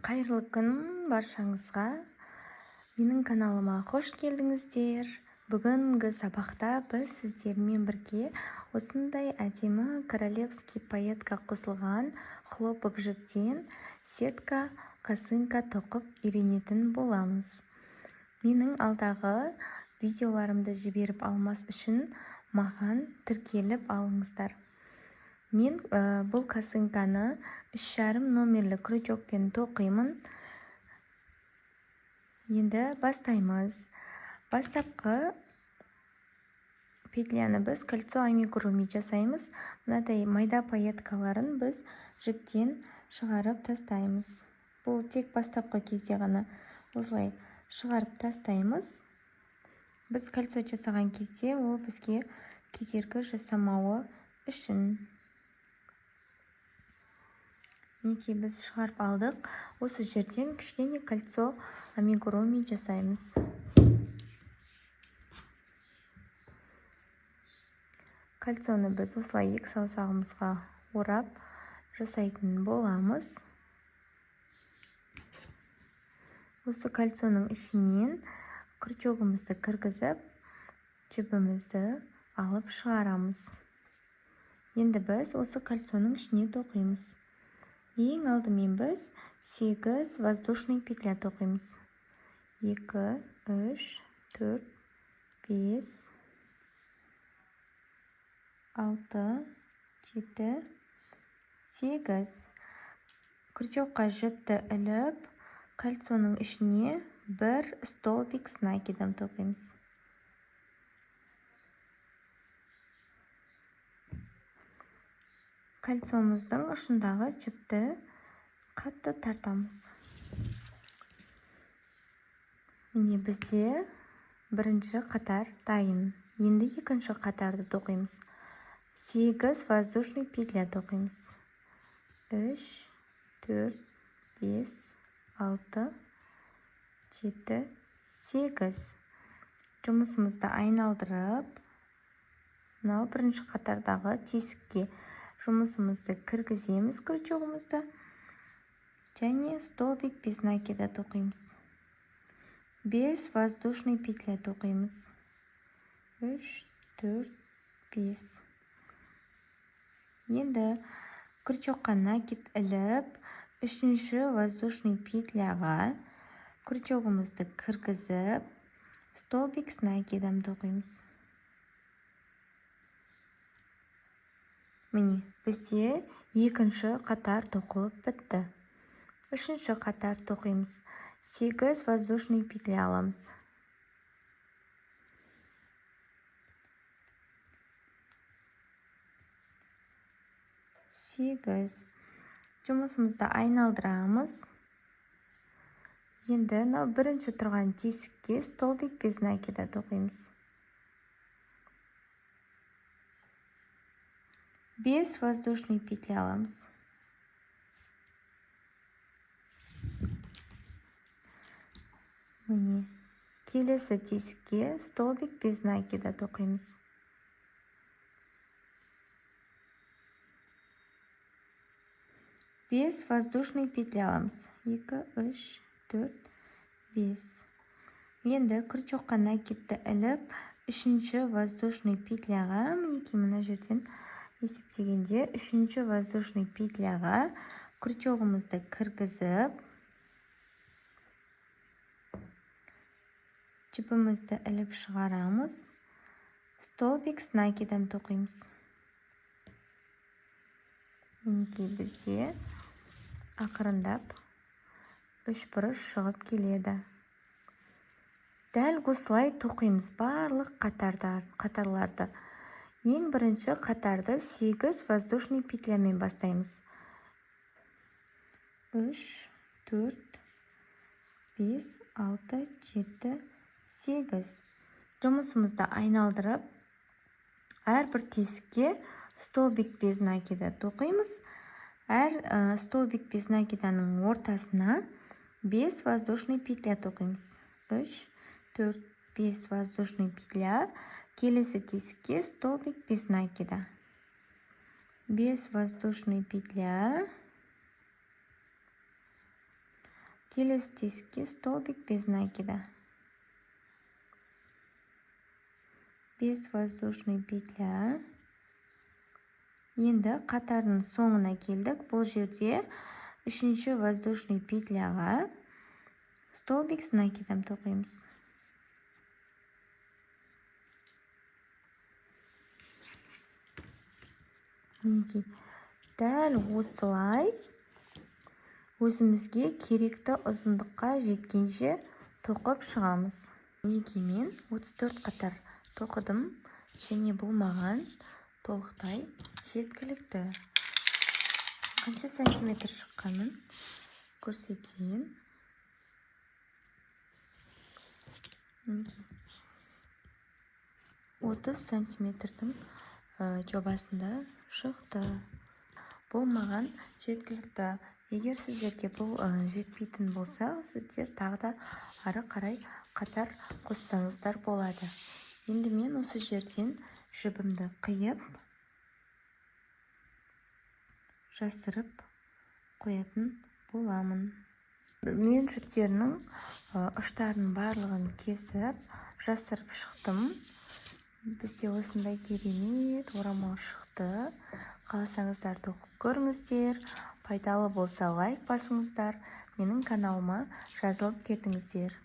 Қайырлы күн баршаңызға. Менің каналыма қош келдіңіздер. Бүгінгі сабақта біз сіздермен бірге осындай әдемі королевский пайетка қосылған хлопок жіптен сетка косынка тоқып үйренетін боламыз. Менің алдағы видеоларымды жіберіп алмас үшін маған тіркеліп алыңыздар. Мен бұл косынканы 3,5 номерлі крючокпен тоқимын. Енді бастаймыз. Бастапқы петляны біз кольцо амигуруми жасаймыз. Мынадай майда пайеткаларын біз жіптен шығарып тастаймыз. Бұл тек бастапқы кезде ғана осылай шығарып тастаймыз. Біз кольцо жасаған кезде ол бізге кедергі жасамауы үшін. Мінекей біз шығарып алдық. Осы жерден кішкене кольцо амигуруми жасаймыз. Кольцоны біз осылай екі саусағымызға орап жасайтын боламыз. Осы кольцоның ішінен крючогымызды кіргізіп, жібімізді алып шығарамыз. Енді біз осы кольцоның ішіне тоқимыз. Ең алдымен біз 8 воздушный петля тоқимыз. 2, 3, 4, 5, 6, 7, 8. Крючокқа жіпті іліп, кольцоның ішіне бір столбик с накидом тоқимыз. Кольцомыздың ұшындағы жіпті қатты тартамыз. Міне бізде бірінші қатар дайын. Енді екінші қатарды тоқимыз. 8 воздушный петля тоқимыз. 3, 4, 5, 6, 7, 8. Жұмысымызды айналдырып, мынау бірінші қатардағы тесікке жұмысымызды кіргіземіз крючогымызды және столбик без накида тоқимыз. 5 воздушный петля тоқимыз. 3, 4, 5. Енді крючокқа накид іліп, 3-ші воздушный петляға крючогымызды кіргізіп, столбик с накидом тоқимыз. Міне, бізде екінші қатар тоқылып бітті. 3-ші қатар тоқимыз. 8 воздушный петля аламыз. 8. Жұмысымызды айналдырамыз. Енді бірінші тұрған тесікке столбик без накида тоқимыз. 5 воздушный петля аламыз. Міне, келесі тесікке столбик без накида тоқимыз. 5 воздушный петля аламыз. 2, 3, 4, 5. Енді крючокқа накидті іліп, 3-ші воздушный петляға, мінекей мына жерден есептегенде 3-ші воздушный петляға крючогымызды кіргізіп, жібімізді іліп шығарамыз. Столбик с накидом тоқимыз. Мінекей бізде ақырындап үшбұрыш шығып келеді. Дәл осылай тоқимыз барлық қатарларды. Ең бірінші қатарды 8 воздушный петлямен бастаймыз. 3, 4, 5, 6, 7, 8. Жұмысымызды айналдырып, әрбір тесікке столбик без накида тоқимыз. Әр столбик без накиданың ортасына 5 воздушный петля тоқимыз. 3, 4, 5 воздушный петля. Келесі тесікке столбик без накида. 5 воздушный петля. Келесі тесікке столбик без накида. Без воздушный петля. Енді қатардың соңына келдік. Бұл жерде үшінші воздушный петляға столбик с накидом тоқимыз. Мінекей, дәл осылай өзімізге керекті ұзындыққа жеткенше тоқып шығамыз. Мінекей, мен 34 қатар тоқыдым, және бұл маған толықтай жеткілікті. Қанша сантиметр шыққанын көрсетейін. 30 сантиметрдің жобасында шықты. Бұл маған жеткілікті. Егер сіздерге бұл жетпейтін болса, сіздер тағы да ары қарай қатар қоссаңыздар болады. Енді мен осы жерден жібімді қиып, жасырып қоятын боламын. Мен жіптерінің ұштарының барлығын кесіп, жасырып шықтым. Бізде осындай керемет орамал шықты. Қаласаңыздар тоқып көріңіздер. Пайдалы болса лайк басыңыздар. Менің каналыма жазылып кетіңіздер.